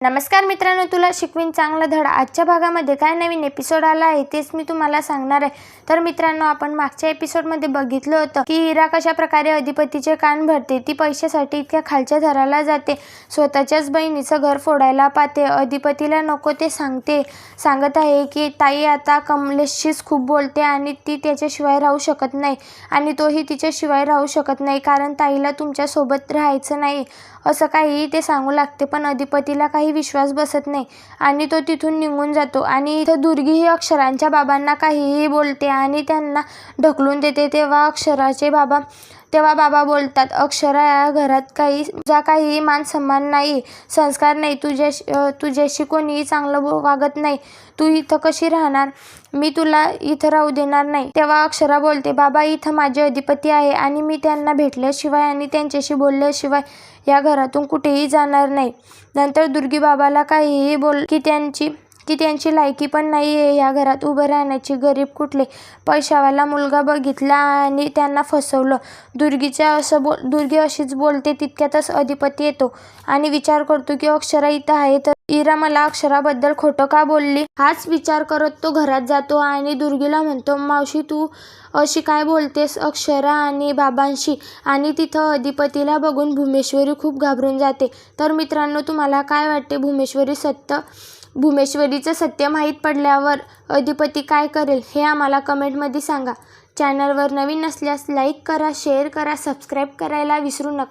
नमस्कार मित्रांनो, तुला शिकवीन चांगला धडा. आजच्या भागामध्ये काय नवीन एपिसोड आला आहे तेच मी तुम्हाला सांगणार आहे. तर मित्रांनो, आपण मागच्या एपिसोडमध्ये बघितलं होतं की इरा कशा प्रकारे अधिपतीचे कान भरते. ती पैशासाठी इतक्या खालच्या थराला जाते, स्वतःच्याच बहिणीचं घर फोडायला पाहते. अधिपतीला नको ते सांगत आहे की ताई आता कमलेशशीच खूप बोलते आणि ती त्याच्याशिवाय राहू शकत नाही आणि तोही तिच्याशिवाय राहू शकत नाही, कारण ताईला तुमच्यासोबत राहायचं नाही असं काहीही ते सांगू लागते. पण अधिपतीला काही विश्वास बसत नाही आणि तो तिथून निघून जातो. आणि इथं दुर्गी ही अक्षरांच्या बाबांना काहीही बोलते आणि त्यांना ढकलून देते. तेव्हा बाबा बोलतात, अक्षरा, या घरात काही मान सन्मान नाही, संस्कार नाही, तुझ्याशी कोणीही चांगलं वागत नाही, तू इथं कशी राहणार? मी तुला इथं राहू देणार नाही. तेव्हा अक्षरा बोलते, बाबा, इथं माझे अधिपती आहे आणि मी त्यांना भेटल्याशिवाय आणि त्यांच्याशी बोलल्याशिवाय या घरातून कुठेही जाणार नाही. नंतर दुर्गी बाबाला काहीही बोल की त्यांची लायकी पण नाही आहे या घरात उभं राहण्याची. गरीब कुठले, पैशावाला मुलगा बघितला आणि त्यांना फसवलं. दुर्गी अशीच बोलते. तितक्यातच अधिपती येतो आणि विचार करतो की अक्षरा इथं आहे तर इरा मला अक्षराबद्दल खोटं का बोलली. हाच विचार करत तो घरात जातो आणि दुर्गीला म्हणतो, मावशी, तू अशी काय बोलतेस अक्षरा आणि बाबांशी? आणि तिथं अधिपतीला बघून भूमेश्वरी खूप घाबरून जाते. तर मित्रांनो, तुम्हाला काय वाटते? भूमेश्वरीचं सत्य माहीत पडल्यावर अधिपती काय करेल हे आम्हाला कमेंटमध्ये सांगा. चॅनलवर नवीन असल्यास लाईक करा, शेअर करा, सबस्क्राईब करायला विसरू नका.